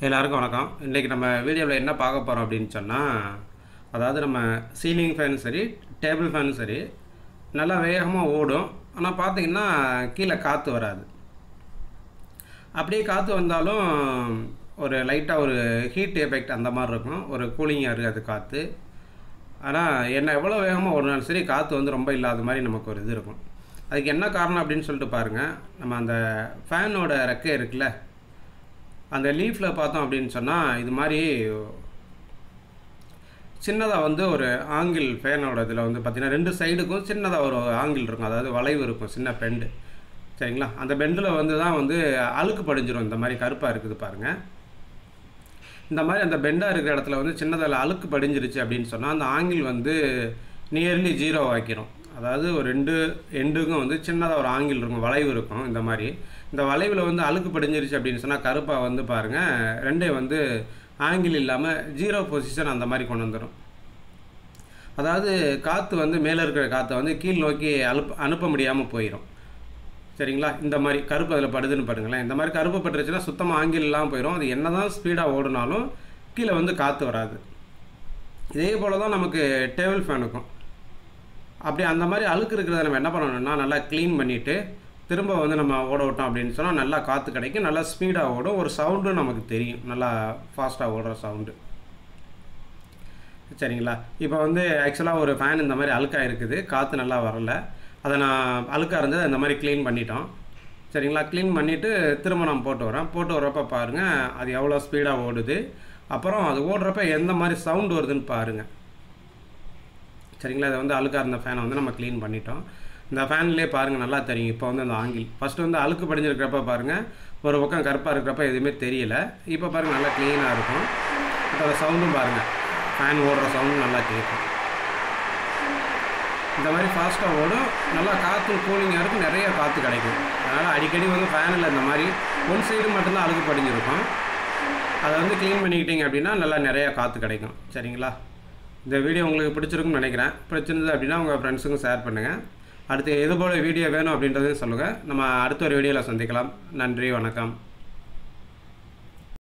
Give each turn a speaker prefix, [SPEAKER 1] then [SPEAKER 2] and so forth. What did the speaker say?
[SPEAKER 1] எல்லாருக்கும் வணக்கம். இன்றைக்கி நம்ம வீடியோவில் என்ன பார்க்க போகிறோம் அப்படின்னு சொன்னால், அதாவது நம்ம சீலிங் ஃபேனும் சரி, டேபிள் ஃபேனும் சரி நல்லா வேகமாக ஓடும். ஆனால் பார்த்திங்கன்னா கீழே காற்று வராது. அப்படியே காற்று வந்தாலும் ஒரு லைட்டாக ஒரு ஹீட் எஃபெக்ட் அந்த மாதிரி இருக்கும், ஒரு கூலிங்காக இருக்காது காற்று. ஆனால் என்ன எவ்வளோ வேகமாக ஓடினாலும் சரி காற்று வந்து ரொம்ப இல்லாத மாதிரி நமக்கு ஒரு இது இருக்கும். அதுக்கு என்ன காரணம் அப்படின்னு சொல்லிட்டு பாருங்கள். நம்ம அந்த ஃபேனோட ரெக்கை இருக்குல்ல, அந்த லீஃபில் பார்த்தோம் அப்படின்னு சொன்னால் இது மாதிரி சின்னதாக வந்து ஒரு ஆங்கிள் ஃபேனோட இதில் வந்து பார்த்திங்கன்னா 2 சைடுக்கும் சின்னதாக ஒரு ஆங்கிள் இருக்கும், அதாவது வளைவு இருக்கும், சின்ன பெண்டு. சரிங்களா? அந்த பெண்டில் வந்து தான் வந்து அழுக்கு படிஞ்சிடும். இந்த மாதிரி கருப்பாக இருக்குது பாருங்கள். இந்த மாதிரி அந்த பெண்டாக இருக்கிற இடத்துல வந்து சின்னதில் அழுக்கு படிஞ்சிருச்சு அப்படின்னு சொன்னால் அந்த ஆங்கிள் வந்து நியர்லி 0 ஆக்கிரும். அதாவது ஒரு 2 எண்டுக்கும் வந்து சின்னதாக ஒரு ஆங்கிள் இருக்கும், வளைவு இருக்கும். இந்த மாதிரி இந்த வளைவில் வந்து அழுக்கு படிஞ்சிருச்சு அப்படின்னு சொன்னால் கருப்பாக வந்து பாருங்கள், ரெண்டே வந்து ஆங்கிள் இல்லாமல் 0 பொசிஷன் அந்த மாதிரி கொண்டு வந்துடும். அதாவது காற்று வந்து மேலே இருக்கிற காற்றை வந்து கீழ் நோக்கி அனுப்ப முடியாமல் போயிடும். சரிங்களா? இந்த மாதிரி கருப்பு அதில் படுதுன்னு பாருங்களேன். இந்த மாதிரி கருப்பு பட்டுருச்சுன்னா சுத்தமாக ஆங்கிள் இல்லாமல் போயிடும். அது என்ன தான் ஸ்பீடாக ஓடினாலும் கீழே வந்து காற்று வராது. இதே போல் தான் நமக்கு டேபிள் ஃபேனுக்கும். அப்படி அந்த மாதிரி அழுக்கு இருக்கிறத நம்ம என்ன பண்ணணும்னா நல்லா க்ளீன் பண்ணிவிட்டு திரும்ப வந்து நம்ம ஓட விட்டோம் அப்படின்னு சொன்னால் நல்லா காற்று கிடைக்கும், நல்லா ஸ்பீடாக ஓடும். ஒரு சவுண்டும் நமக்கு தெரியும், நல்லா ஃபாஸ்ட்டாக ஓடுற சவுண்டு. சரிங்களா? இப்போ வந்து ஆக்சுவலாக ஒரு ஃபேன் இந்த மாதிரி அழுக்காக இருக்குது, காற்று நல்லா வரல. அதை நான் அழுக்காக இருந்தது இந்த மாதிரி க்ளீன் பண்ணிட்டோம். சரிங்களா? க்ளீன் பண்ணிவிட்டு திரும்ப நான் போட்டு வரப்போ பாருங்கள் அது எவ்வளோ ஸ்பீடாக ஓடுது. அப்புறம் அது ஓடுறப்ப எந்த மாதிரி சவுண்டு வருதுன்னு பாருங்கள். சரிங்களா? இதை வந்து அழுக்காக இருந்த ஃபேனை வந்து நம்ம க்ளீன் பண்ணிட்டோம். இந்த ஃபேன்லேயே பாருங்கள் நல்லா தெரியும். இப்போ வந்து அந்த ஆங்கிள் ஃபஸ்ட்டு வந்து அழுக்கு படிஞ்சிருக்கிறப்ப பாருங்கள் ஒரு பக்கம் கருப்பாக இருக்கிறப்ப எதுவுமே தெரியல. இப்போ பாருங்கள் நல்லா க்ளீனாக இருக்கும். இப்போ அந்த சவுண்டும் பாருங்கள், ஃபேன் ஓடுற சவுண்டும் நல்லா கேட்கும். இந்த மாதிரி ஃபாஸ்ட்டாக ஓடும், நல்லா காற்று கூலிங்காக இருக்கும், நிறைய காற்று கிடைக்கும். அதனால் அடிக்கடி வந்து ஃபேனில் இந்த மாதிரி ஒன் சைடு மட்டும்தான் அழுக்கு படிஞ்சிருக்கும். அதை வந்து க்ளீன் பண்ணிக்கிட்டீங்க அப்படின்னா நல்லா நிறையா காற்று கிடைக்கும். சரிங்களா? இந்த வீடியோ உங்களுக்கு பிடிச்சிருக்குன்னு நினைக்கிறேன். பிடிச்சிருந்தது அப்படின்னா உங்கள் ஃப்ரெண்ட்ஸுக்கும் ஷேர் பண்ணுங்கள். அடுத்து எது போல் வீடியோ வேணும் அப்படின்றதையும் சொல்லுங்கள். நம்ம அடுத்த ஒரு வீடியோவில் சந்திக்கலாம். நன்றி, வணக்கம்.